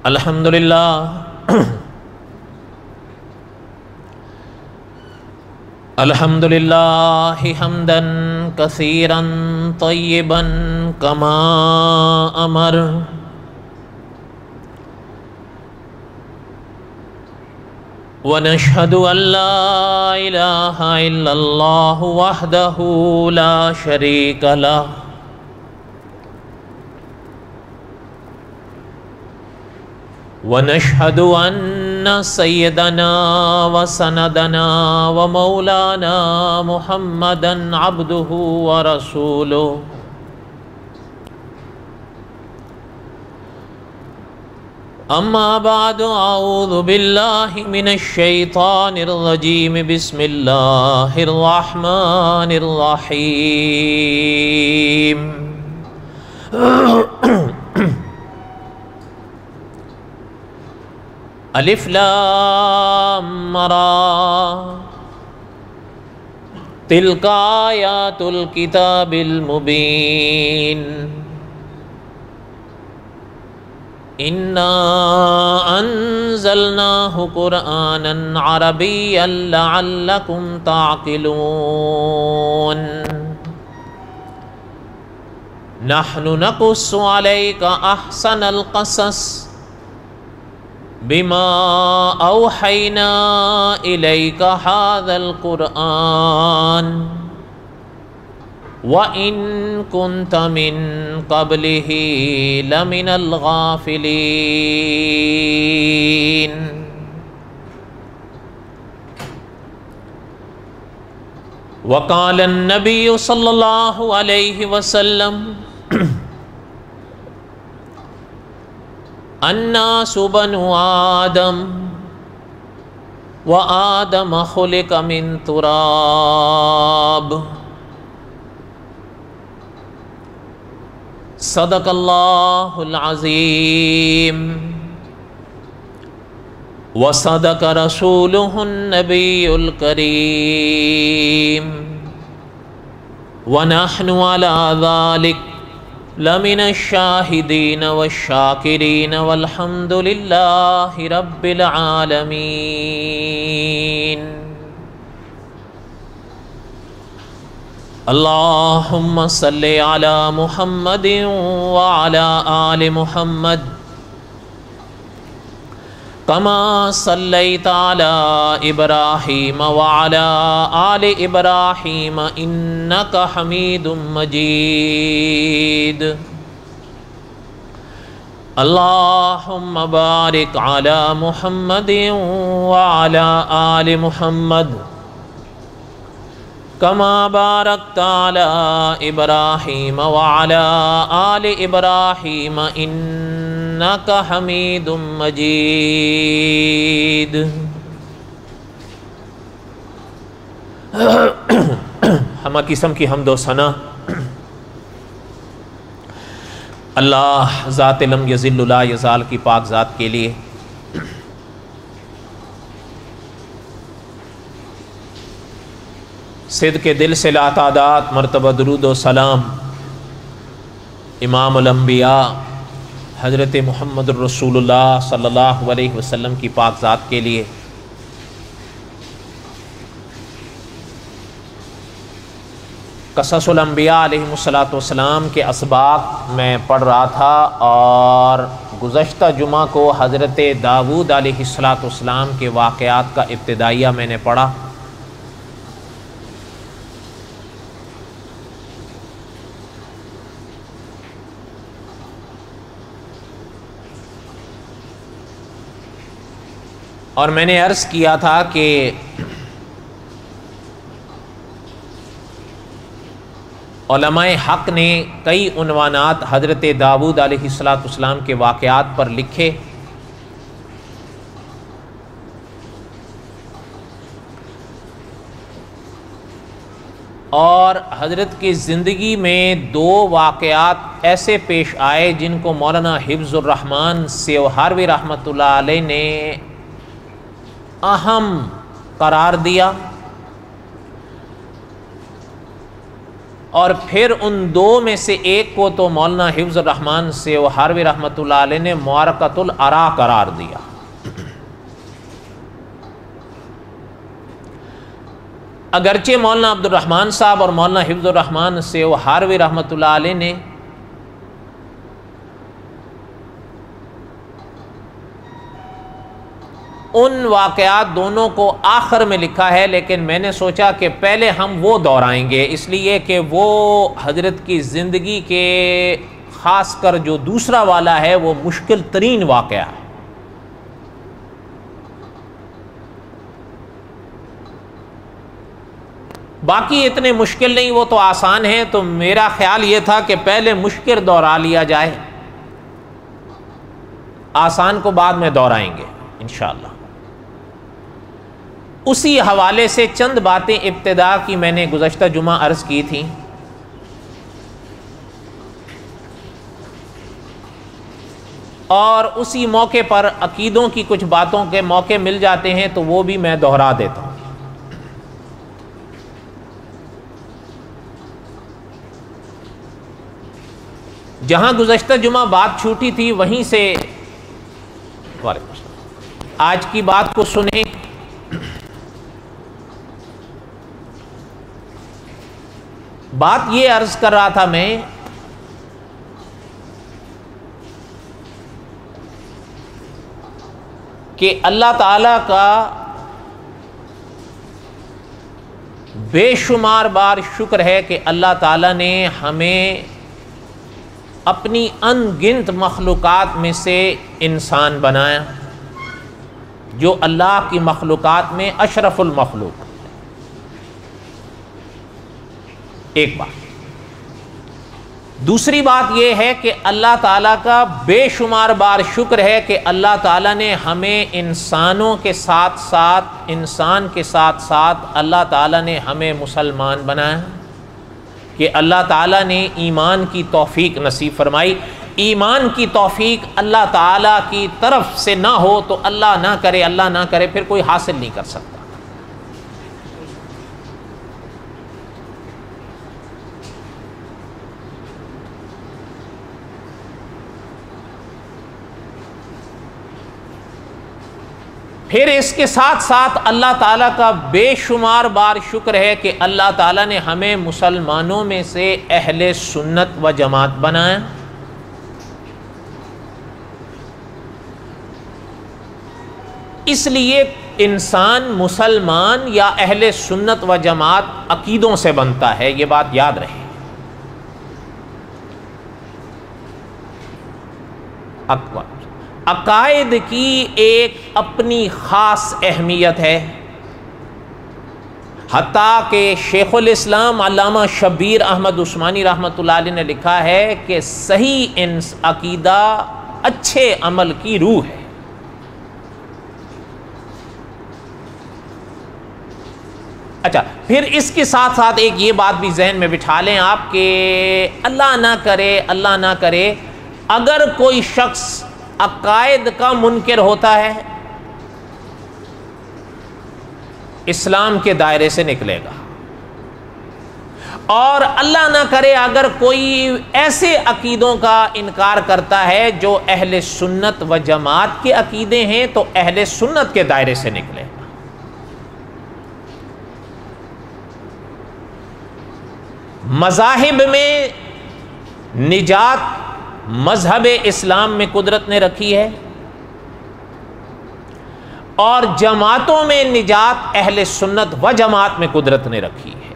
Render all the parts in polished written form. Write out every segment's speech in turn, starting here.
الحمدللہ حمدا کثیرا طیبا کما امر ونشهد ان لا الہ الا اللہ وحدہ لا شریک لہ ونشهد ان سیدنا وسندنا ومولانا محمدا عبده ورسوله اما بعد اعوذ باللہ من الشیطان الرجیم بسم اللہ الرحمن الرحیم الف لام را تلک آیات الکتاب المبین انا انزلناہ قرآنا عربیا لعلکم تعقلون نحن نقص علیک احسن القصص بما اوحینا الیک ھذا القرآن وَإِن كُنْتَ مِن قَبْلِهِ لَمِنَ الْغَافِلِينَ وقال النبي صلى الله عليه وسلم الناس بنو آدم وآدم خلق من تراب صدق اللہ العظیم وصدق رسولہ النبی الکریم ونحن علی ذلک لمن الشاہدین والشاکرین والحمد للہ رب العالمین اللہم صلی علی محمد وعلی آل محمد کما صلیت علی ابراہیم وعلی آل ابراہیم انک حمید مجید اللہم بارک علی محمد وعلی آل محمد کما بارکت علی ابراہیم وعلی آل ابراہیم انک حمید مجید ہمہ قسم کی حمد و ثنا اللہ ذات لم یزل لا یزال کی پاک ذات کے لیے، صدق دل سے لا تعداد مرتبہ درود و سلام امام الانبیاء حضرت محمد الرسول اللہ صلی اللہ علیہ وسلم کی پاک ذات کے لیے۔ قصص الانبیاء علیہم السلام کے اسباق میں پڑھ رہا تھا، اور گزشتہ جمعہ کو حضرت داؤد علیہ السلام کے واقعات کا ابتدائیہ میں نے پڑھا۔ اور میں نے عرض کیا تھا کہ علماء حق نے کئی عنوانات حضرت داؤد علیہ السلام کے واقعات پر لکھے، اور حضرت کی زندگی میں دو واقعات ایسے پیش آئے جن کو مولانا حفظ الرحمن سیوہاروی رحمۃ اللہ علیہ نے اہم قرار دیا، اور پھر ان دو میں سے ایک کو تو مولانا حفظ الرحمان سے وہ ہاروی رحمۃ اللہ علیہ نے معرکۃ الارا قرار دیا۔ اگرچہ مولانا عبد الرحمان صاحب اور مولانا حفظ الرحمان سے وہ ہاروی رحمۃ اللہ علیہ نے ان واقعات دونوں کو آخر میں لکھا ہے، لیکن میں نے سوچا کہ پہلے ہم وہ دہرائیں گے، اس لیے کہ وہ حضرت کی زندگی کے خاص کر جو دوسرا والا ہے وہ مشکل ترین واقعہ ہے۔ باقی اتنے مشکل نہیں، وہ تو آسان ہیں، تو میرا خیال یہ تھا کہ پہلے مشکل دہرا لیا جائے، آسان کو بعد میں دہرائیں گے انشاءاللہ۔ اسی حوالے سے چند باتیں ابتدا کی میں نے گزشتہ جمعہ عرض کی تھیں۔ اور اسی موقع پر عقیدوں کی کچھ باتوں کے موقع مل جاتے ہیں تو وہ بھی میں دہرا دیتا ہوں۔ جہاں گزشتہ جمعہ بات چھوٹی تھی وہیں سے آج کی بات کو سنیں۔ بات یہ عرض کر رہا تھا میں کہ اللہ تعالیٰ کا بے شمار بار شکر ہے کہ اللہ تعالیٰ نے ہمیں اپنی ان گنت مخلوقات میں سے انسان بنایا، جو اللہ کی مخلوقات میں اشرف المخلوق۔ ایک بات۔ دوسری بات یہ ہے کہ اللہ تعالیٰ کا بے شمار بار شکر ہے کہ اللہ تعالیٰ نے ہمیں انسانوں کے ساتھ ساتھ انسان کے ساتھ ساتھ اللہ تعالیٰ نے ہمیں مسلمان بنایا، کہ اللہ تعالیٰ نے ایمان کی توفیق نصیب فرمائی۔ ایمان کی توفیق اللہ تعالیٰ کی طرف سے نہ ہو تو اللہ نہ کرے پھر کوئی حاصل نہیں کر سکتا۔ پھر اس کے ساتھ ساتھ اللہ تعالیٰ کا بے شمار بار شکر ہے کہ اللہ تعالیٰ نے ہمیں مسلمانوں میں سے اہل سنت و جماعت بنایا۔ اس لیے انسان مسلمان یا اہل سنت و جماعت عقیدوں سے بنتا ہے، یہ بات یاد رہے۔ عقائد کی ایک اپنی خاص اہمیت ہے، حتیٰ کہ شیخ الاسلام علامہ شبیر احمد عثمانی رحمۃ اللہ علیہ نے لکھا ہے کہ صحیح عقیدہ اچھے عمل کی روح ہے۔ اچھا، پھر اس کے ساتھ ساتھ ایک یہ بات بھی ذہن میں بٹھا لیں آپ کہ اللہ نہ کرے اگر کوئی شخص عقائد کا منکر ہوتا ہے اسلام کے دائرے سے نکلے گا، اور اللہ نہ کرے اگر کوئی ایسے عقیدوں کا انکار کرتا ہے جو اہل سنت و جماعت کے عقیدے ہیں تو اہل سنت کے دائرے سے نکلے گا۔ مذاہب میں نجات مذہب اسلام میں قدرت نے رکھی ہے، اور جماعتوں میں نجات اہل سنت و جماعت میں قدرت نے رکھی ہے۔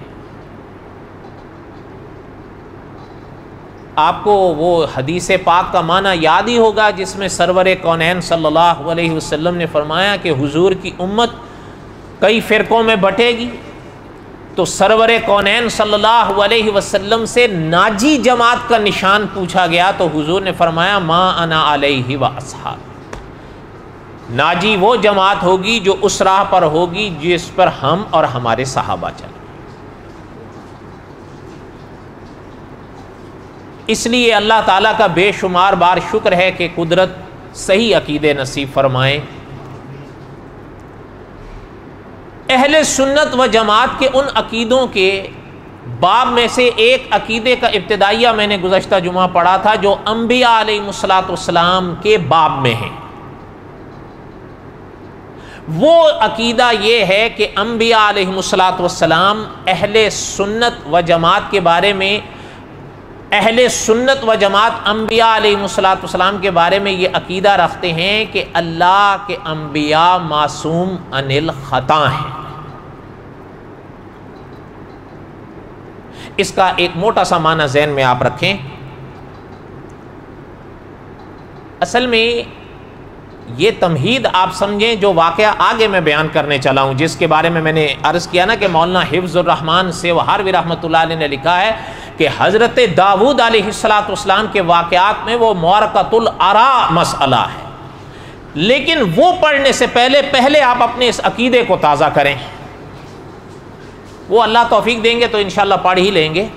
آپ کو وہ حدیث پاک کا معنی یاد ہی ہوگا جس میں سرور کونین صلی اللہ علیہ وسلم نے فرمایا کہ حضور کی امت کئی فرقوں میں بٹے گی، تو سرور کونین صلی اللہ علیہ وسلم سے ناجی جماعت کا نشان پوچھا گیا تو حضور نے فرمایا ما انا علیہ و اصحاب، ناجی وہ جماعت ہوگی جو اس راہ پر ہوگی جس پر ہم اور ہمارے صحابہ چلے۔ اس لیے اللہ تعالیٰ کا بے شمار بار شکر ہے کہ قدرت صحیح عقیدے نصیب فرمائیں۔ اہل سنت و جماعت کے ان عقیدوں کے باب میں سے ایک عقیدے کا ابتدائیہ میں نے گزشتہ جمعہ پڑھا تھا جو انبیاء علیہ السلام کے باب میں ہے۔ وہ عقیدہ یہ ہے کہ انبیاء علیہ السلام اہل سنت و جماعت کے بارے میں، اہل سنت و جماعت انبیاء علیہ السلام کے بارے میں یہ عقیدہ رکھتے ہیں کہ اللہ کے انبیاء معصوم عن الخطا ہیں۔ اس کا ایک موٹا سا معنی ذہن میں آپ رکھیں۔ اصل میں یہ تمہید آپ سمجھیں جو واقعہ آگے میں بیان کرنے چلا ہوں، جس کے بارے میں نے عرض کیا نا کہ مولانا حفظ الرحمان سیوہاروی رحمۃ اللہ علیہ نے لکھا ہے کہ حضرت داؤد علیہ السلام کے واقعات میں وہ معرکۃ العراء مسئلہ ہے، لیکن وہ پڑھنے سے پہلے آپ اپنے اس عقیدے کو تازہ کریں۔ وہ اللہ توفیق دیں گے تو انشاءاللہ پڑھ ہی لیں گے،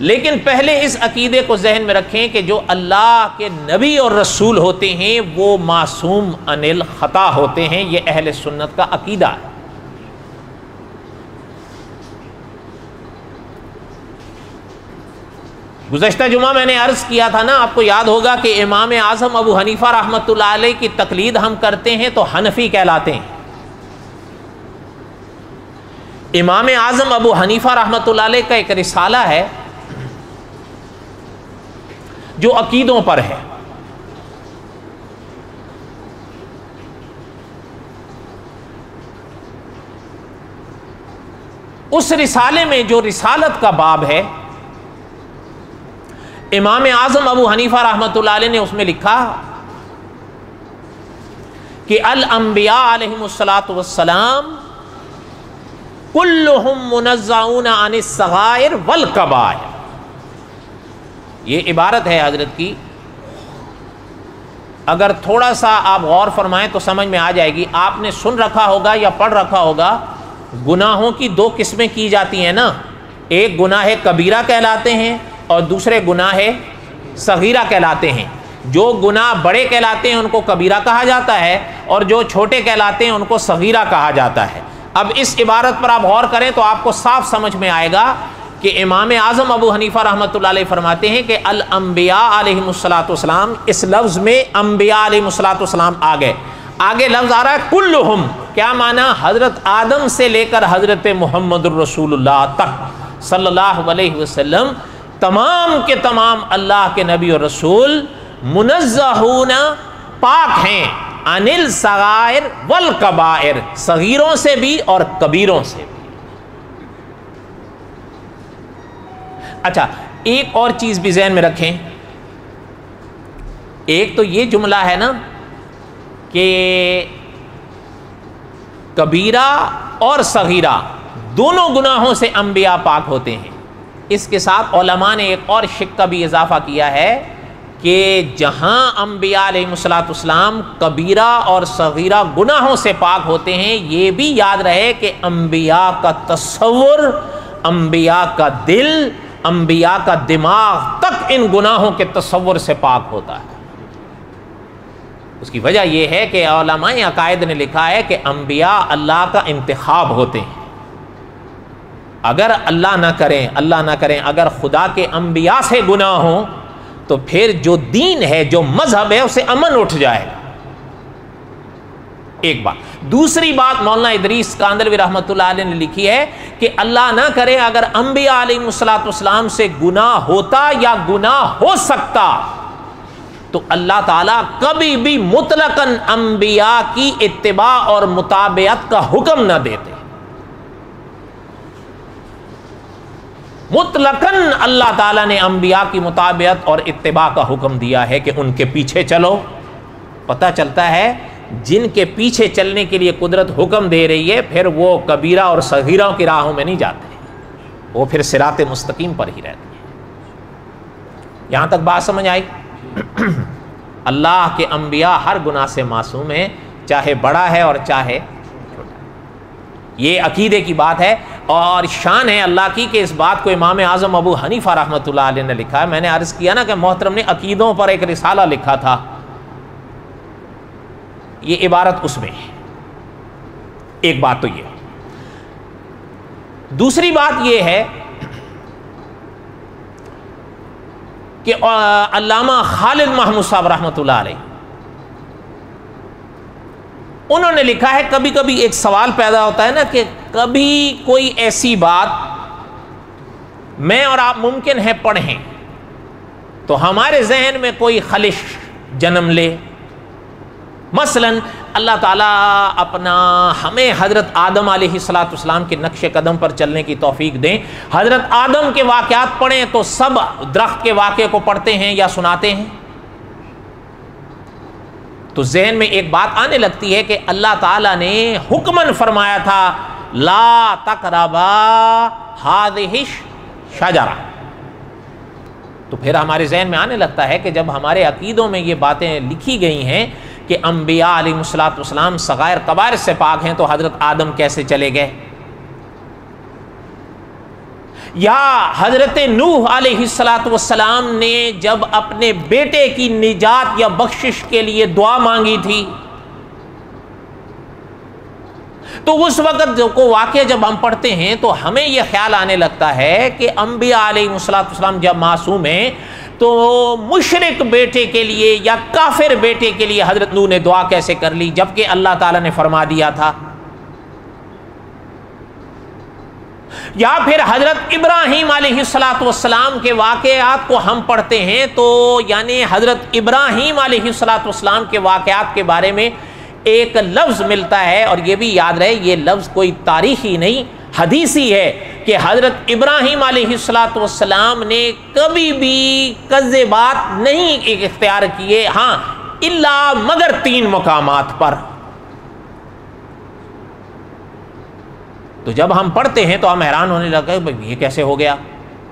لیکن پہلے اس عقیدے کو ذہن میں رکھیں کہ جو اللہ کے نبی اور رسول ہوتے ہیں وہ معصوم عن الخطا ہوتے ہیں۔ یہ اہل سنت کا عقیدہ ہے۔ گزشتہ جمعہ میں نے عرض کیا تھا نا، آپ کو یاد ہوگا کہ امام اعظم ابو حنیفہ رحمۃ اللہ علیہ کی تقلید ہم کرتے ہیں تو حنفی کہلاتے ہیں۔ امام اعظم ابو حنیفہ رحمۃ اللہ علیہ کا ایک رسالہ ہے جو عقیدوں پر ہے۔ اس رسالے میں جو رسالت کا باب ہے، امام اعظم ابو حنیفہ رحمۃ اللہ علیہ نے اس میں لکھا کہ الانبیاء علیہم السلام کلہم منزہون عن الصغائر والکبائر۔ یہ عبارت ہے حضرت کی، اگر تھوڑا سا آپ غور فرمائیں تو سمجھ میں آ جائے گی۔ آپ نے سن رکھا ہوگا یا پڑھ رکھا ہوگا، گناہوں کی دو قسمیں کی جاتی ہیں نا، ایک گناہ کبیرہ کہلاتے ہیں اور دوسرے گناہ صغیرہ کہلاتے ہیں۔ جو گناہ بڑے کہلاتے ہیں ان کو کبیرہ کہا جاتا ہے، اور جو چھوٹے کہلاتے ہیں ان کو صغیرہ کہا جاتا ہے۔ اب اس عبارت پر آپ غور کریں تو آپ کو صاف سمجھ میں آئے گا کہ امام اعظم ابو حنیفہ رحمۃ اللہ علیہ فرماتے ہیں کہ الانبیاء علیہم السلام، اس لفظ میں انبیاء علیہم السلام آ گئے، آگے لفظ آ رہا ہے کلہم۔ کیا معنی؟ حضرت آدم سے لے کر حضرت محمد الرسول اللہ تک صلی اللہ علیہ وسلم، تمام کے تمام اللہ کے نبی اور رسول منزہون، پاک ہیں، عن الصغائر والکبائر، صغیروں سے بھی اور کبیروں سے بھی۔ اچھا، ایک اور چیز بھی ذہن میں رکھیں۔ ایک تو یہ جملہ ہے نا کہ کبیرہ اور صغیرہ دونوں گناہوں سے انبیاء پاک ہوتے ہیں۔ اس کے ساتھ علماء نے ایک اور شق کا بھی اضافہ کیا ہے کہ جہاں انبیاء علیہ السلام کبیرہ اور صغیرہ گناہوں سے پاک ہوتے ہیں، یہ بھی یاد رہے کہ انبیاء کا تصور، انبیاء کا دل، انبیاء کا دماغ تک ان گناہوں کے تصور سے پاک ہوتا ہے۔ اس کی وجہ یہ ہے کہ علماء عقائد نے لکھا ہے کہ انبیاء اللہ کا انتخاب ہوتے ہیں۔ اگر اللہ نہ کریں اگر خدا کے انبیاء سے گناہ ہوں تو پھر جو دین ہے، جو مذہب ہے، اسے امن اٹھ جائے گا۔ ایک بات۔ دوسری بات مولانا ادریس کاندلوی رحمۃ اللہ علیہ نے لکھی ہے کہ اللہ نہ کرے اگر انبیاء علیہ السلام سے گناہ ہوتا یا گناہ ہو سکتا تو اللہ تعالیٰ کبھی بھی مطلقاً انبیاء کی اتباع اور متابعت کا حکم نہ دیتے۔ مطلقاً اللہ تعالیٰ نے انبیاء کی متابعت اور اتباع کا حکم دیا ہے کہ ان کے پیچھے چلو۔ پتہ چلتا ہے جن کے پیچھے چلنے کے لیے قدرت حکم دے رہی ہے، پھر وہ کبیرہ اور صغیرہ کی راہوں میں نہیں جاتے، وہ پھر صراط مستقیم پر ہی رہتے ہیں۔ یہاں تک بات سمجھ آئی؟ اللہ کے انبیاء ہر گناہ سے معصوم ہیں، چاہے بڑا ہے اور چاہے چھوٹا ہے۔ یہ عقیدے کی بات ہے، اور شان ہے اللہ کی کہ اس بات کو امام اعظم ابو حنیفہ رحمۃ اللہ علیہ نے لکھا ہے۔ میں نے عرض کیا نا کہ محترم نے عقیدوں پر ایک رسالہ لکھا تھا، یہ عبارت اس میں ہے۔ ایک بات تو یہ، دوسری بات یہ ہے کہ علامہ خالد محمود صاحب رحمۃ اللہ علیہ انہوں نے لکھا ہے، کبھی کبھی ایک سوال پیدا ہوتا ہے نا کہ کبھی کوئی ایسی بات میں اور آپ ممکن ہے پڑھیں تو ہمارے ذہن میں کوئی خلش جنم لے. مثلا اللہ تعالیٰ اپنا ہمیں حضرت آدم علیہ السلام کے نقش قدم پر چلنے کی توفیق دیں. حضرت آدم کے واقعات پڑھیں تو سب درخت کے واقعے کو پڑھتے ہیں یا سناتے ہیں، تو ذہن میں ایک بات آنے لگتی ہے کہ اللہ تعالیٰ نے حکماً فرمایا تھا لا تقربا ہذہ الشجرہ. تو پھر ہمارے ذہن میں آنے لگتا ہے کہ جب ہمارے عقیدوں میں یہ باتیں لکھی گئی ہیں کہ انبیاء علیہ السلام صغائر کبائر سے پاک ہیں، تو حضرت آدم کیسے چلے گئے؟ یا حضرت نوح علیہ السلام نے جب اپنے بیٹے کی نجات یا بخشش کے لیے دعا مانگی تھی، تو اس وقت کو واقعہ جب ہم پڑھتے ہیں تو ہمیں یہ خیال آنے لگتا ہے کہ انبیاء علیہ السلام جب معصوم ہیں تو مشرک بیٹے کے لیے یا کافر بیٹے کے لیے حضرت نوح نے دعا کیسے کر لی جبکہ اللہ تعالیٰ نے فرما دیا تھا؟ یا پھر حضرت ابراہیم علیہ السلام کے واقعات کو ہم پڑھتے ہیں تو یعنی حضرت ابراہیم علیہ السلام کے واقعات کے بارے میں ایک لفظ ملتا ہے، اور یہ بھی یاد رہے یہ لفظ کوئی تاریخی نہیں حدیثی ہے کہ حضرت ابراہیم علیہ السلام نے کبھی بھی کذبات نہیں اختیار کیے، ہاں الا مگر 3 مقامات پر. تو جب ہم پڑھتے ہیں تو ہم حیران ہونے لگے یہ کیسے ہو گیا.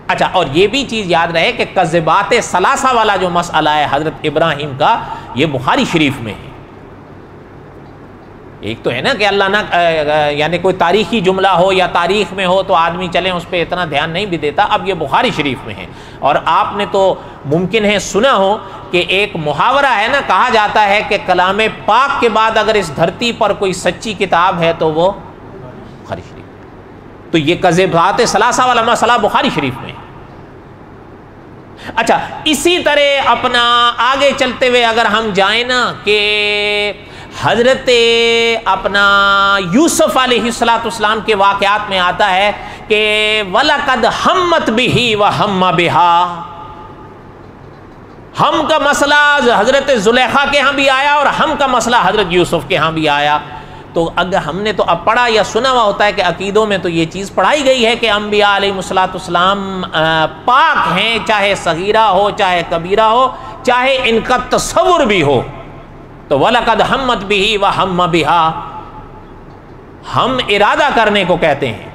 اچھا، اور یہ بھی چیز یاد رہے کہ کذبات ثلاثہ والا جو مسئلہ ہے حضرت ابراہیم کا، یہ بخاری شریف میں ہے. ایک تو ہے نا کہ اللہ نہ یعنی کوئی تاریخی جملہ ہو یا تاریخ میں ہو تو آدمی چلیں اس پہ اتنا دھیان نہیں بھی دیتا. اب یہ بخاری شریف میں ہے، اور آپ نے تو ممکن ہے سنا ہو کہ ایک محاورہ ہے نا، کہا جاتا ہے کہ کلام پاک کے بعد اگر اس دھرتی پر کوئی سچی کتاب ہے تو وہ بخاری شریف. تو یہ کذبات ثلاثہ والا مسئلہ بخاری شریف میں ہے. اچھا، اسی طرح اپنا آگے چلتے ہوئے اگر ہم جائیں نا کہ حضرت اپنا یوسف علیہ السلام کے واقعات میں آتا ہے کہ وَلَقَدْ هَمَّتْ بِهِ وَهَمَّ بِهَا، ہم کا مسئلہ حضرت زلیخا کے ہاں بھی آیا اور ہم کا مسئلہ حضرت یوسف کے ہاں بھی آیا. تو اگر ہم نے تو اب پڑھا یا سنا ہوا ہوتا ہے کہ عقیدوں میں تو یہ چیز پڑھائی گئی ہے کہ انبیاء علیہ السلام پاک ہیں، چاہے صغیرہ ہو چاہے کبیرہ ہو چاہے ان کا تصور بھی ہو. تو وَلَقَدْ هَمَّتْ بِهِ وَهَمَّ بِهَا، ہم ارادہ کرنے کو کہتے ہیں.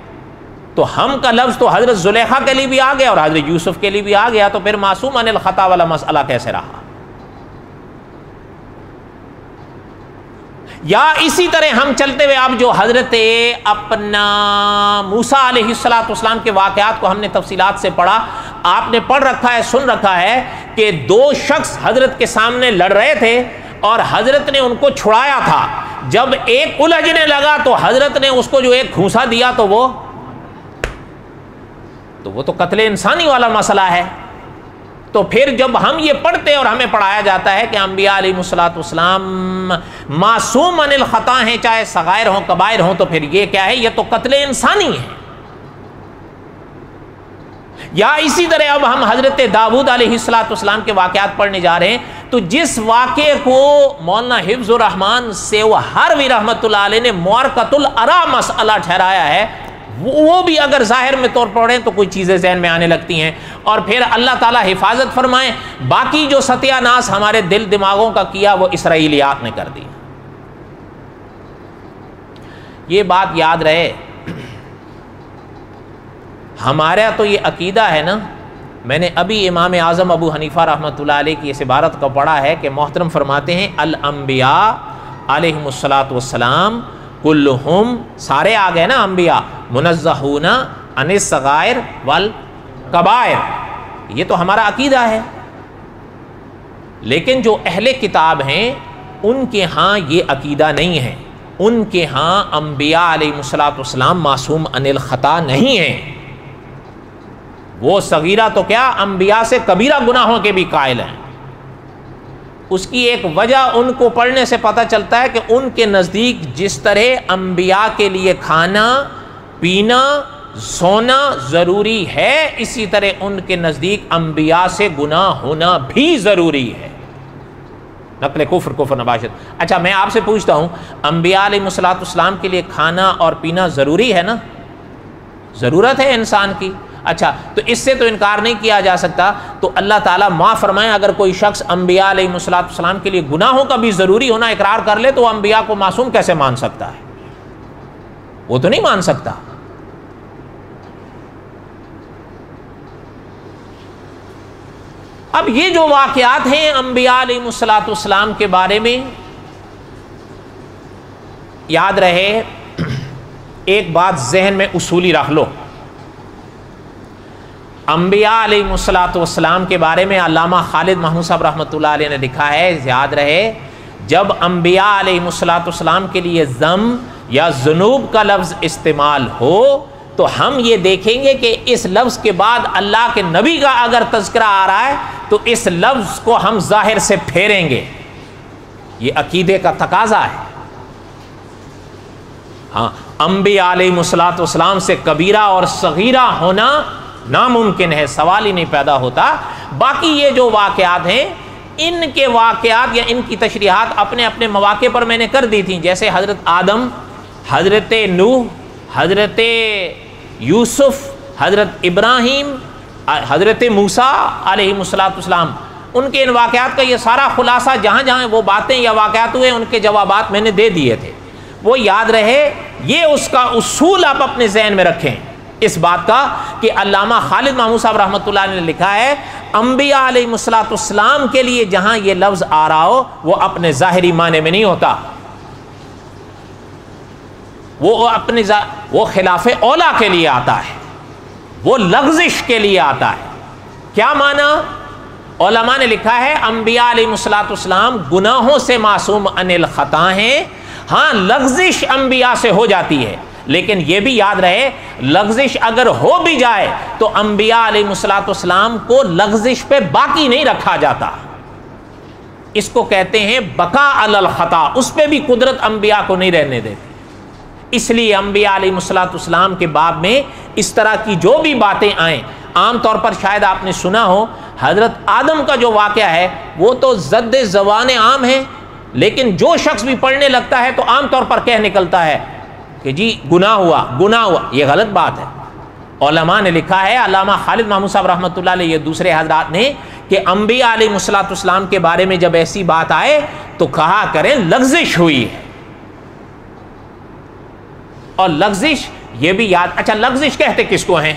تو ہم کا لفظ تو حضرت زلیخا کے لیے بھی آ گیا اور حضرت یوسف کے لیے بھی آ گیا، تو پھر معصوم عن الخطا والا مسئلہ کیسے رہا؟ یا اسی طرح ہم چلتے ہوئے اب جو حضرت اپنا موسیٰ علیہ السلام کے واقعات کو ہم نے تفصیلات سے پڑھا، آپ نے پڑھ رکھا ہے، سن رکھا ہے کہ 2 شخص حضرت کے سامنے لڑ رہے تھے اور حضرت نے ان کو چھڑایا تھا. جب ایک الجھنے لگا تو حضرت نے اس کو جو ایک گھونسا دیا تو وہ قتل انسانی والا مسئلہ ہے. تو پھر جب ہم یہ پڑھتے اور ہمیں پڑھایا جاتا ہے کہ انبیاء علیہ السلام معصوم عن الخطا ہیں، چاہے صغائر ہوں کبائر ہوں، تو پھر یہ کیا ہے؟ یہ تو قتل انسانی ہے. یا اسی طرح اب ہم حضرت داؤد علیہ السلام کے واقعات پڑھنے جا رہے ہیں تو جس واقعے کو مولانا حفظ الرحمان سیوہروی رحمۃ اللہ علیہ نے معرکۃ الارا مسئلہ ٹھہرایا ہے، وہ بھی اگر ظاہر میں طور پر پڑھیں تو کوئی چیزیں ذہن میں آنے لگتی ہیں. اور پھر اللہ تعالیٰ حفاظت فرمائے، باقی جو ستیہ ناس ہمارے دل دماغوں کا کیا وہ اسرائیلیات نے کر دی. یہ بات یاد رہے، ہمارا تو یہ عقیدہ ہے نا. میں نے ابھی امام اعظم ابو حنیفہ رحمۃ اللہ علیہ کی اس عبارت کو پڑھا ہے کہ محترم فرماتے ہیں الانبیاء علیہم السلام کلہم، سارے آ گئے نا انبیاء، منزہون عن الصغائر والکبائر. یہ تو ہمارا عقیدہ ہے. لیکن جو اہل کتاب ہیں ان کے ہاں یہ عقیدہ نہیں ہے. ان کے ہاں انبیاء علیہ السلام معصوم عن الخطا نہیں ہیں. وہ صغیرہ تو کیا انبیاء سے کبیرہ گناہوں کے بھی قائل ہیں. اس کی ایک وجہ ان کو پڑھنے سے پتہ چلتا ہے کہ ان کے نزدیک جس طرح انبیاء کے لیے کھانا پینا سونا ضروری ہے، اسی طرح ان کے نزدیک انبیاء سے گناہ ہونا بھی ضروری ہے. نقل کفر نباشت. اچھا میں آپ سے پوچھتا ہوں، انبیاء علیہ السلام کے لیے کھانا اور پینا ضروری ہے نا؟ ضرورت ہے انسان کی. اچھا تو اس سے تو انکار نہیں کیا جا سکتا. تو اللہ تعالیٰ معاف فرمائے اگر کوئی شخص انبیاء علیہ السلام کے لیے گناہوں کا بھی ضروری ہونا اقرار کر لے تو وہ انبیاء کو معصوم کیسے مان سکتا ہے؟ وہ تو نہیں مان سکتا. اب یہ جو واقعات ہیں انبیاء علیہ السلام کے بارے میں، یاد رہے ایک بات ذہن میں اصولی رکھ لو. انبیاء علیہ السلام کے بارے میں علامہ خالد محمود صاحب رحمۃ اللہ علیہ نے لکھا ہے، یاد رہے جب انبیاء علیہ السلام کے لیے ذم یا ذنوب کا لفظ استعمال ہو تو ہم یہ دیکھیں گے کہ اس لفظ کے بعد اللہ کے نبی کا اگر تذکرہ آ رہا ہے تو اس لفظ کو ہم ظاہر سے پھیریں گے. یہ عقیدے کا تقاضا ہے. ہاں انبیاء علیہ السلام سے کبیرہ اور صغیرہ ہونا ناممکن ہے، سوال ہی نہیں پیدا ہوتا. باقی یہ جو واقعات ہیں ان کے واقعات یا ان کی تشریحات اپنے اپنے مواقع پر میں نے کر دی تھیں، جیسے حضرت آدم، حضرت نوح، حضرت یوسف، حضرت ابراہیم، حضرت موسیٰ علیہ السلام. ان کے ان واقعات کا یہ سارا خلاصہ جہاں جہاں وہ باتیں یا واقعات ہوئے ان کے جوابات میں نے دے دیے تھے. وہ یاد رہے، یہ اس کا اصول آپ اپنے ذہن میں رکھیں اس بات کا کہ علامہ خالد محمود صاحب رحمۃ اللہ علیہ نے لکھا ہے انبیاء علیہ السلام کے لیے جہاں یہ لفظ آ رہا ہو وہ اپنے ظاہری معنی میں نہیں ہوتا، وہ خلاف اولا کے لیے آتا ہے، وہ لغزش کے لیے آتا ہے. کیا معنی؟ علماء نے لکھا ہے انبیاء علیہ السلام گناہوں سے معصوم عن الخطا ہیں. ہاں لغزش انبیاء سے ہو جاتی ہے، لیکن یہ بھی یاد رہے لغزش اگر ہو بھی جائے تو انبیاء علیہ السلام کو لغزش پہ باقی نہیں رکھا جاتا. اس کو کہتے ہیں بقا علی الخطا، اس پہ بھی قدرت انبیاء کو نہیں رہنے دیتی. اس لیے انبیاء علیہ السلام کے باب میں اس طرح کی جو بھی باتیں آئیں، عام طور پر شاید آپ نے سنا ہو حضرت آدم کا جو واقعہ ہے وہ تو زد زبان عام ہے، لیکن جو شخص بھی پڑھنے لگتا ہے تو عام طور پر کہہ نکلتا ہے کہ جی گناہ ہوا. یہ غلط بات ہے. علماء نے لکھا ہے، علامہ خالد محمود صاحب رحمۃ اللہ علیہ، یہ دوسرے حضرات نے، کہ انبیاء علیہ السلام کے بارے میں جب ایسی بات آئے تو کہا کریں لغزش ہوئی ہے. اور لغزش یہ بھی یاد، اچھا لغزش کہتے کس کو ہیں؟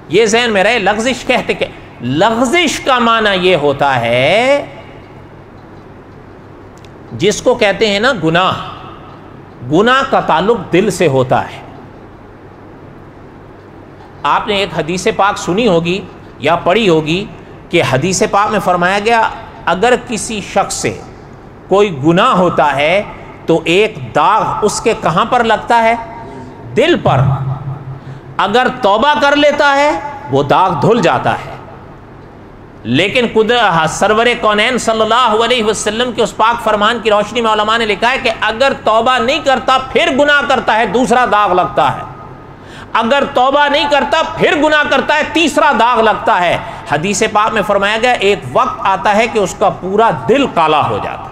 یہ ذہن میں رہے لغزش کہتے کہ لغزش کا معنی یہ ہوتا ہے جس کو کہتے ہیں نا گناہ کا تعلق دل سے ہوتا ہے. آپ نے ایک حدیث پاک سنی ہوگی یا پڑھی ہوگی کہ حدیث پاک میں فرمایا گیا اگر کسی شخص سے کوئی گناہ ہوتا ہے تو ایک داغ اس کے کہاں پر لگتا ہے؟ دل پر. اگر توبہ کر لیتا ہے وہ داغ دھل جاتا ہے. لیکن سرور کونین صلی اللہ علیہ وسلم کے اس پاک فرمان کی روشنی میں علماء نے لکھا ہے کہ اگر توبہ نہیں کرتا پھر گناہ کرتا ہے دوسرا داغ لگتا ہے. اگر توبہ نہیں کرتا پھر گناہ کرتا ہے تیسرا داغ لگتا ہے. حدیث پاک میں فرمایا گیا ایک وقت آتا ہے کہ اس کا پورا دل کالا ہو جاتا ہے.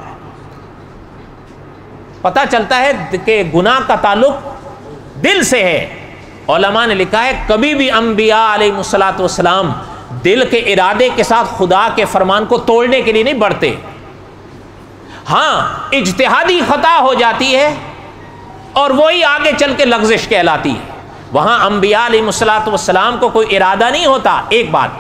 پتہ چلتا ہے کہ گناہ کا تعلق دل سے ہے. علماء نے لکھا ہے کبھی بھی انبیاء علیہ السلام دل کے ارادے کے ساتھ خدا کے فرمان کو توڑنے کے لیے نہیں بڑھتے. ہاں اجتہادی خطا ہو جاتی ہے اور وہی آگے چل کے لغزش کہلاتی ہے. وہاں انبیاء علیہ السلام کو کوئی ارادہ نہیں ہوتا، ایک بات.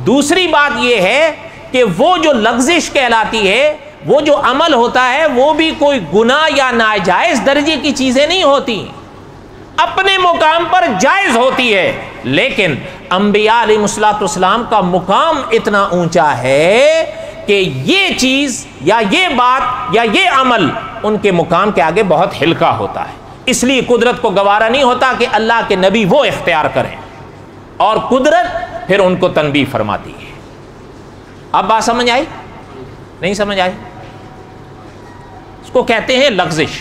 دوسری بات یہ ہے کہ وہ جو لغزش کہلاتی ہے، وہ جو عمل ہوتا ہے وہ بھی کوئی گناہ یا ناجائز درجے کی چیزیں نہیں ہوتی، اپنے مقام پر جائز ہوتی ہے. لیکن انبیاء علیہ السلام کا مقام اتنا اونچا ہے کہ یہ چیز یا یہ بات یا یہ عمل ان کے مقام کے آگے بہت ہلکا ہوتا ہے، اس لیے قدرت کو گوارا نہیں ہوتا کہ اللہ کے نبی وہ اختیار کریں، اور قدرت پھر ان کو تنبیہ فرماتی ہے۔ اب بات سمجھ آئی؟ نہیں سمجھ آئی؟ اس کو کہتے ہیں لغزش۔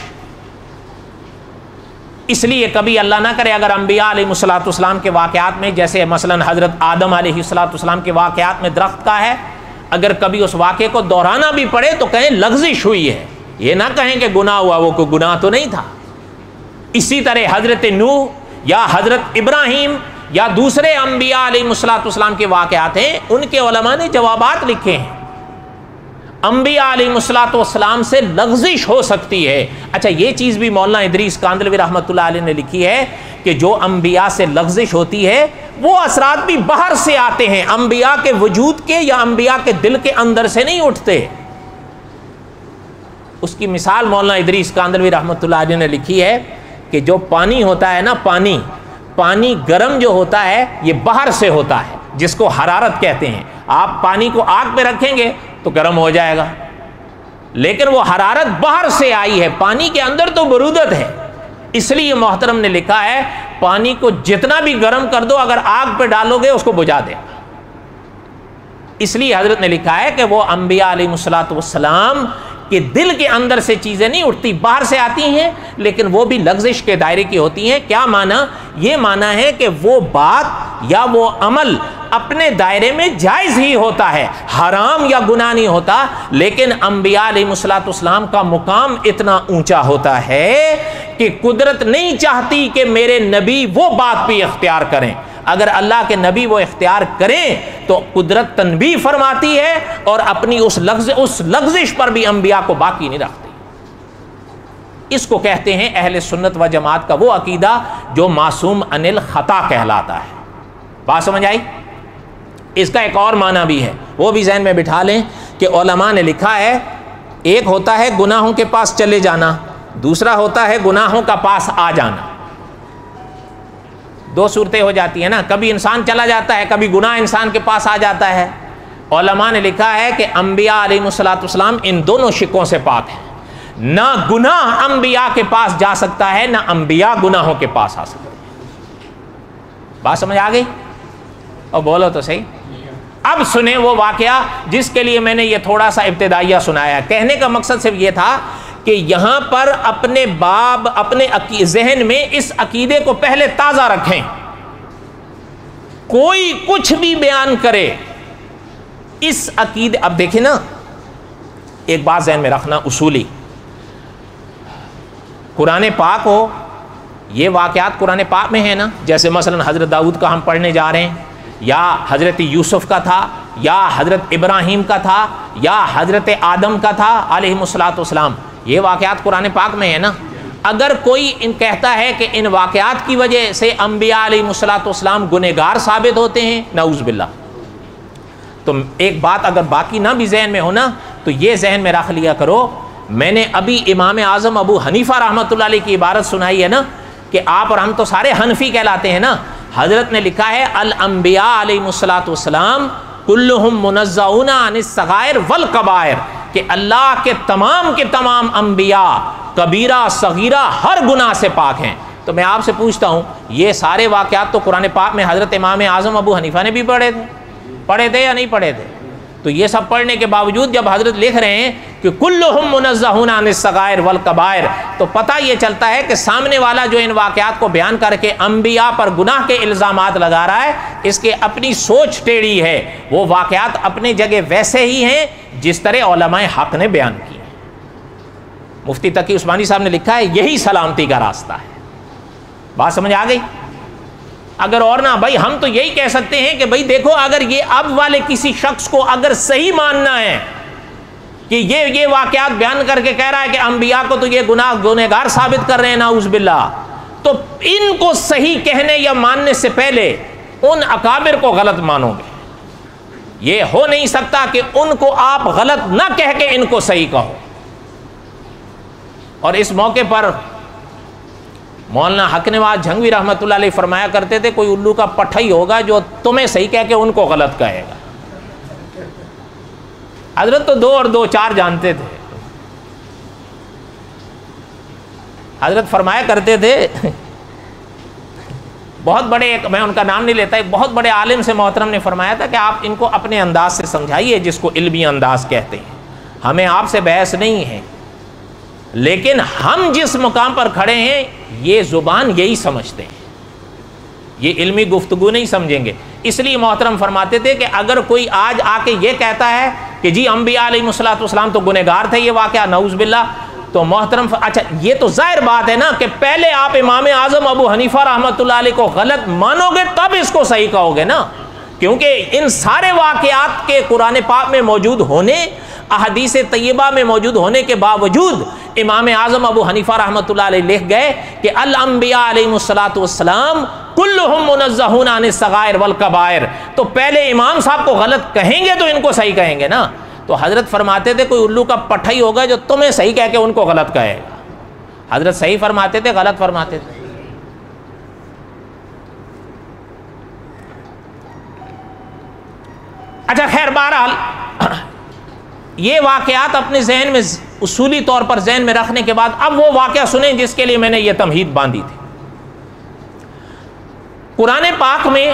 اس لیے کبھی اللہ نہ کرے اگر انبیاء علیہ الصلوۃ والسلام کے واقعات میں، جیسے مثلا حضرت آدم علیہ الصلوۃ والسلام کے واقعات میں درخت کا ہے، اگر کبھی اس واقعے کو دہرانا بھی پڑے تو کہیں لغزش ہوئی ہے، یہ نہ کہیں کہ گناہ ہوا، وہ کوئی گناہ تو نہیں تھا۔ اسی طرح حضرت نوح یا حضرت ابراہیم یا دوسرے انبیاء علیہ الصلوۃ والسلام کے واقعات ہیں، ان کے علماء نے جوابات لکھے ہیں۔ انبیاء علیہ الصلوۃ والسلام سے لغزش ہو سکتی ہے۔ اچھا، یہ چیز بھی مولانا ادریس کاندھلوی رحمۃ اللہ علیہ نے لکھی ہے کہ جو انبیاء سے لغزش ہوتی ہے وہ اثرات بھی باہر سے آتے ہیں، انبیاء کے وجود کے یا انبیاء کے دل کے اندر سے نہیں اٹھتے۔ اس کی مثال مولانا ادریس کاندھلوی رحمۃ اللہ علیہ نے لکھی ہے کہ جو پانی ہوتا ہے نا، پانی گرم جو ہوتا ہے یہ باہر سے ہوتا ہے، جس کو حرارت کہتے ہیں۔ آپ پانی کو آگ پہ رکھیں گے تو گرم ہو جائے گا، لیکن وہ حرارت باہر سے آئی ہے، پانی کے اندر تو برودت ہے۔ اس لیے محترم نے لکھا ہے پانی کو جتنا بھی گرم کر دو، اگر آگ پہ ڈالو گے اس کو بجھا دے گا۔ اس لیے حضرت نے لکھا ہے کہ وہ انبیاء علیہ الصلوۃ والسلام کہ دل کے اندر سے چیزیں نہیں اٹھتی، باہر سے آتی ہیں، لیکن وہ بھی لغزش کے دائرے کی ہوتی ہیں۔ کیا معنی؟ یہ معنی ہے کہ وہ بات یا وہ عمل اپنے دائرے میں جائز ہی ہوتا ہے، حرام یا گناہ نہیں ہوتا، لیکن انبیاء علیہ الصلوۃ والسلام کا مقام اتنا اونچا ہوتا ہے کہ قدرت نہیں چاہتی کہ میرے نبی وہ بات بھی اختیار کریں۔ اگر اللہ کے نبی وہ اختیار کریں تو قدرت تنبیہ فرماتی ہے اور اپنی اس لغزش پر بھی انبیاء کو باقی نہیں رکھتی۔ اس کو کہتے ہیں اہل سنت و جماعت کا وہ عقیدہ جو معصوم عن الخطا کہلاتا ہے۔ بات سمجھ آئی؟ اس کا ایک اور معنی بھی ہے، وہ بھی ذہن میں بٹھا لیں کہ علماء نے لکھا ہے ایک ہوتا ہے گناہوں کے پاس چلے جانا، دوسرا ہوتا ہے گناہوں کا پاس آ جانا۔ دو صورتیں ہو جاتی ہیں نا، کبھی انسان چلا جاتا ہے، کبھی گناہ انسان کے پاس آ جاتا ہے۔ علماء نے لکھا ہے کہ انبیاء علیہ الصلوۃ والسلام ان دونوں شکوں سے پاک ہیں، نہ گناہ انبیاء کے پاس جا سکتا ہے، نہ انبیاء گناہوں کے پاس آ سکتے ہیں۔ بات سمجھ آ گئی؟ اور بولو تو صحیح۔ اب سنیں وہ واقعہ جس کے لیے میں نے یہ تھوڑا سا ابتدائیہ سنایا۔ کہنے کا مقصد صرف یہ تھا کہ یہاں پر اپنے اپنے ذہن میں اس عقیدے کو پہلے تازہ رکھیں۔ کوئی کچھ بھی بیان کرے اس عقیدے، اب دیکھیں نا، ایک بات ذہن میں رکھنا اصولی، قرآن پاک ہو، یہ واقعات قرآن پاک میں ہیں نا، جیسے مثلا حضرت داؤد کا ہم پڑھنے جا رہے ہیں، یا حضرت یوسف کا تھا، یا حضرت ابراہیم کا تھا، یا حضرت آدم کا تھا علیہ الصلوۃ والسلام، یہ واقعات قرآن پاک میں ہے نا۔ اگر کوئی کہتا ہے کہ ان واقعات کی وجہ سے انبیاء علیہ الصلوۃ والسلام گنہگار ثابت ہوتے ہیں، نعوذ باللہ، تو ایک بات اگر باقی نہ بھی ذہن میں ہو نا تو یہ ذہن میں رکھ لیا کرو، میں نے ابھی امام اعظم ابو حنیفہ رحمۃ اللہ علیہ کی عبارت سنائی ہے نا کہ آپ اور ہم تو سارے حنفی کہلاتے ہیں نا۔ حضرت نے لکھا ہے الانبیاء علیہ الصلوۃ والسلام کلہم منزہون عن الصغائر والکبائر، کہ اللہ کے تمام انبیاء کبیرہ صغیرہ ہر گناہ سے پاک ہیں۔ تو میں آپ سے پوچھتا ہوں، یہ سارے واقعات تو قرآن پاک میں حضرت امام اعظم ابو حنیفہ نے بھی پڑھے تھے یا نہیں پڑھے تھے؟ تو یہ سب پڑھنے کے باوجود جب حضرت لکھ رہے ہیں کہ کلہم منزہون عن الصغائر والکبائر، تو پتہ یہ چلتا ہے کہ سامنے والا جو ان واقعات کو بیان کر کے انبیاء پر گناہ کے الزامات لگا رہا ہے، اس کے اپنی سوچ ٹیڑھی ہے۔ وہ واقعات اپنے جگہ ویسے ہی ہیں جس طرح علماء حق نے بیان کی۔ مفتی تقی عثمانی صاحب نے لکھا ہے یہی سلامتی کا راستہ ہے۔ بات سمجھ آ گئی؟ اگر اور نہ بھائی، ہم تو یہی کہہ سکتے ہیں کہ بھائی دیکھو، اگر یہ اب والے کسی شخص کو اگر صحیح ماننا ہے کہ یہ واقعات بیان کر کے کہہ رہا ہے کہ انبیاء کو تو یہ گنہگار ثابت کر رہے ہیں نعوذ باللہ، تو ان کو صحیح کہنے یا ماننے سے پہلے ان اکابر کو غلط مانو گے۔ یہ ہو نہیں سکتا کہ ان کو آپ غلط نہ کہہ کے ان کو صحیح کہو۔ اور اس موقع پر مولانا حق نواز جھنگوی رحمۃ اللہ علیہ فرمایا کرتے تھے، کوئی الو کا پٹھا ہی ہوگا جو تمہیں صحیح کہہ کے ان کو غلط کہے گا۔ حضرت تو 2 اور 2 4 جانتے تھے۔ حضرت فرمایا کرتے تھے، بہت بڑے ایک، میں ان کا نام نہیں لیتا، ایک بہت بڑے عالم سے محترم نے فرمایا تھا کہ آپ ان کو اپنے انداز سے سمجھائیے، جس کو علمی انداز کہتے ہیں. ہمیں آپ سے بحث نہیں ہے، لیکن ہم جس مقام پر کھڑے ہیں یہ زبان یہی سمجھتے ہیں، یہ علمی گفتگو نہیں سمجھیں گے. اس لیے محترم فرماتے تھے کہ اگر کوئی آج آ کے یہ کہتا ہے کہ جی انبیاء علیہ الصلوۃ والسلام تو گنہگار تھے، یہ واقعہ نعوذ باللہ، تو محترم اچھا یہ تو ظاہر بات ہے نا کہ پہلے آپ امام اعظم ابو حنیفہ رحمۃ اللہ علیہ کو غلط مانو گے تب اس کو صحیح کہو گے نا، کیونکہ ان سارے واقعات کے قرآن پاک میں موجود ہونے، احادیث طیبہ میں موجود ہونے کے باوجود امام اعظم ابو حنیفہ رحمۃ اللہ علیہ لکھ گئے کہ الانبیاء علیہم الصلاۃ والسلام کلہم منزہون عن الصغائر والکبائر. تو پہلے امام صاحب کو غلط کہیں گے تو ان کو صحیح کہیں گے نا. تو حضرت فرماتے تھے کوئی الو کا پٹھا ہی ہوگا جو تمہیں صحیح کہہ کے ان کو غلط کہے گا. حضرت صحیح فرماتے تھے غلط فرماتے تھے. اچھا خیر، بہرحال یہ واقعات اپنے ذہن میں اصولی طور پر ذہن میں رکھنے کے بعد اب وہ واقعہ سنیں جس کے لیے میں نے یہ تمہید باندھی تھی. قرآن پاک میں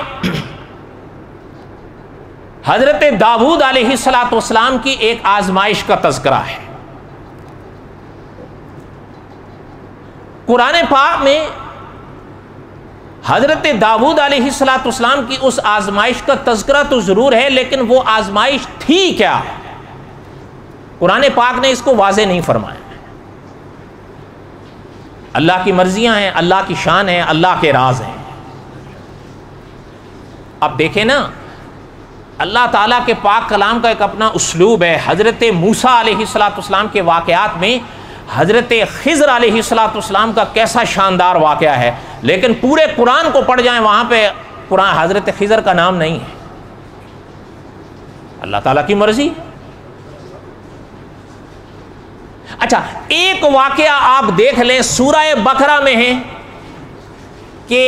حضرت داؤد علیہ الصلوۃ والسلام کی ایک آزمائش کا تذکرہ ہے. قرآن پاک میں حضرت داؤد علیہ الصلوۃ والسلام کی اس آزمائش کا تذکرہ تو ضرور ہے، لیکن وہ آزمائش تھی کیا، قرآن پاک نے اس کو واضح نہیں فرمایا. اللہ کی مرضیاں ہیں، اللہ کی شان ہے، اللہ کے راز ہیں. اب دیکھیں نا، اللہ تعالیٰ کے پاک کلام کا ایک اپنا اسلوب ہے. حضرت موسیٰ علیہ الصلوۃ والسلام کے واقعات میں حضرت خضر علیہ الصلوۃ والسلام کا کیسا شاندار واقعہ ہے، لیکن پورے قرآن کو پڑھ جائیں وہاں پہ قرآن حضرت خضر کا نام نہیں ہے. اللہ تعالیٰ کی مرضی. اچھا ایک واقعہ آپ دیکھ لیں، سورہ بقرہ میں ہے کہ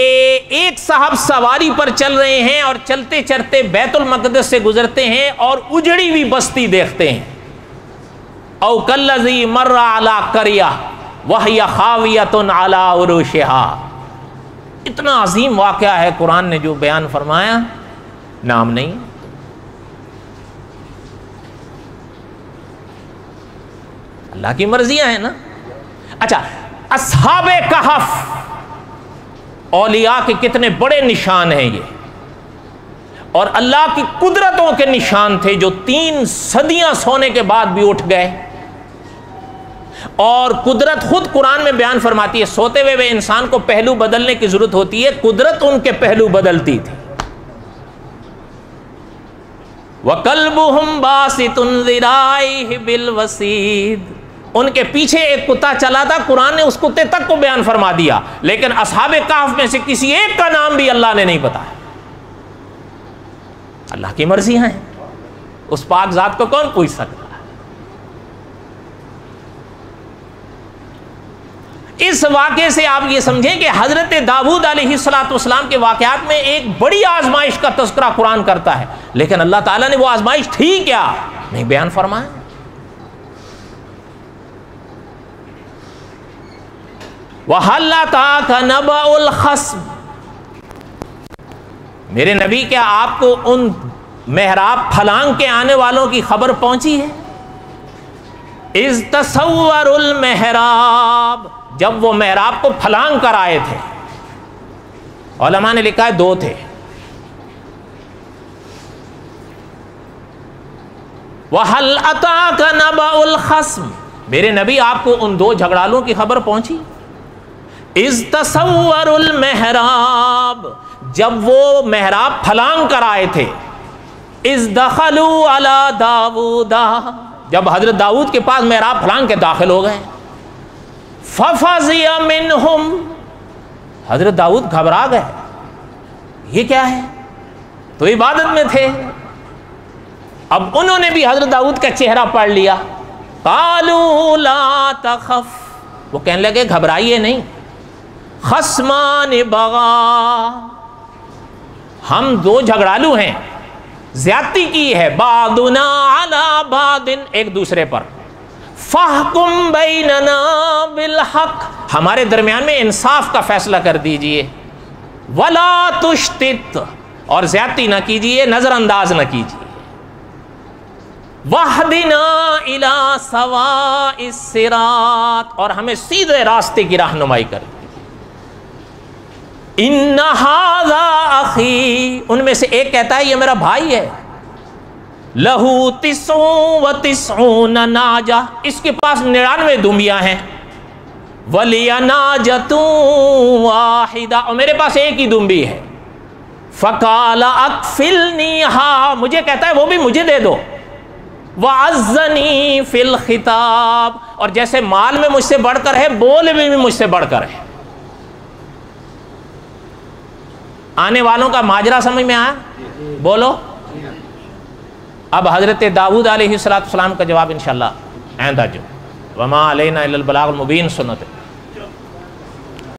ایک صاحب سواری پر چل رہے ہیں اور چلتے چلتے بیت المقدس سے گزرتے ہیں اور اجڑی ہوئی بستی دیکھتے ہیں. او کالذی مر علی قریہ وہی خاویۃ علی عروشہا. اتنا عظیم واقعہ ہے قرآن نے جو بیان فرمایا، نام نہیں. اللہ کی مرضیاں ہیں نا. اچھا اصحاب کہف، اولیاء کے کتنے بڑے نشان ہیں یہ، اور اللہ کی قدرتوں کے نشان تھے جو 3 صدیاں سونے کے بعد بھی اٹھ گئے. اور قدرت خود قرآن میں بیان فرماتی ہے، سوتے ہوئے انسان کو پہلو بدلنے کی ضرورت ہوتی ہے، قدرت ان کے پہلو بدلتی تھی. وَقَلْبُهُمْ بَاسِطٌ ذِرَائِهِ بِالْوَسِيدِ. ان کے پیچھے ایک کتا چلا تھا، قرآن نے اس کتے تک کو بیان فرما دیا، لیکن اصحاب کہف میں سے کسی ایک کا نام بھی اللہ نے نہیں بتایا. اللہ کی مرضی ہے، اس پاک ذات کو کون پوچھ سکتا ہے. اس واقعے سے آپ یہ سمجھیں کہ حضرت داؤد علیہ الصلوۃ والسلام کے واقعات میں ایک بڑی آزمائش کا تذکرہ قرآن کرتا ہے، لیکن اللہ تعالیٰ نے وہ آزمائش تھی کیا نہیں بیان فرمایا. وَهَلْ أَتَاكَ نَبَأُ الْخَصْمِ. میرے نبی کیا آپ کو ان محراب پھلانگ کے آنے والوں کی خبر پہنچی ہے؟ اِذْ تَصَوَّرُوا الْمِحْرَابَ. جب وہ محراب کو پھلانگ کر آئے تھے. علماء نے لکھا ہے 2 تھے. وَهَلْ أَتَاكَ نَبَأُ الْخَصْمِ. میرے نبی آپ کو ان 2 جھگڑالوں کی خبر پہنچی؟ اِذْ تَصَوَّرُوا الْمِحْرَابَ. جب وہ محراب پھلانگ کر آئے تھے. اِذْ دَخَلُوا عَلَى دَاوُودَ. جب حضرت داؤد کے پاس محراب پھلانگ کے داخل ہو گئے. فَفَزِعَ مِنْهُمْ. حضرت داؤد گھبرا گئے، یہ کیا ہے، تو عبادت میں تھے. اب انہوں نے بھی حضرت داؤد کا چہرہ پڑھ لیا. قَالُوا لَا تَخَفْ. وہ کہنے لگے گھبرائیے نہیں. خصمان بغا. ہم 2 جھگڑالو ہیں، زیادتی کی ہے. بعضنا علی بعض. ایک دوسرے پر. فَاحْكُمْ بَيْنَنَا بِالْحَقِّ، ہمارے درمیان میں انصاف کا فیصلہ کر دیجئے، وَلَا تُشْتِتْ، اور زیادتی نہ کیجئے، نظر انداز نہ کیجئے، وَاهْدِنَا إِلَىٰ سَوَاءِ الصِّرَاطِ، اور ہمیں سیدھے راستے کی رہنمائی کر دیجئے۔ إِنَّ هَذَا أَخِي، ان میں سے ایک کہتا ہے یہ میرا بھائی ہے، لَهُ 99 ناجہ، اس کے پاس 99 دمبیاں ہیں، وَلِيَ نَاجَةٌ وَاحِدَةٌ، اور میرے پاس ایک ہی دمبی ہے، فَقَالَ أَكْفِلْنِيهَا، مجھے کہتا ہے وہ بھی مجھے دے دو، وَعَزَّنِي فِي الْخِطَابِ، اور جیسے مال میں مجھ سے بڑھ کر ہے، بول میں بھی مجھ سے بڑھ کر ہے۔ آنے والوں کا ماجرا سمجھ میں آیا؟ بولو۔ اب حضرت داؤد علیہ السلام کا جواب انشاءاللہ آئندہ جو وما علینا الا البلاغ المبین سنت ہے۔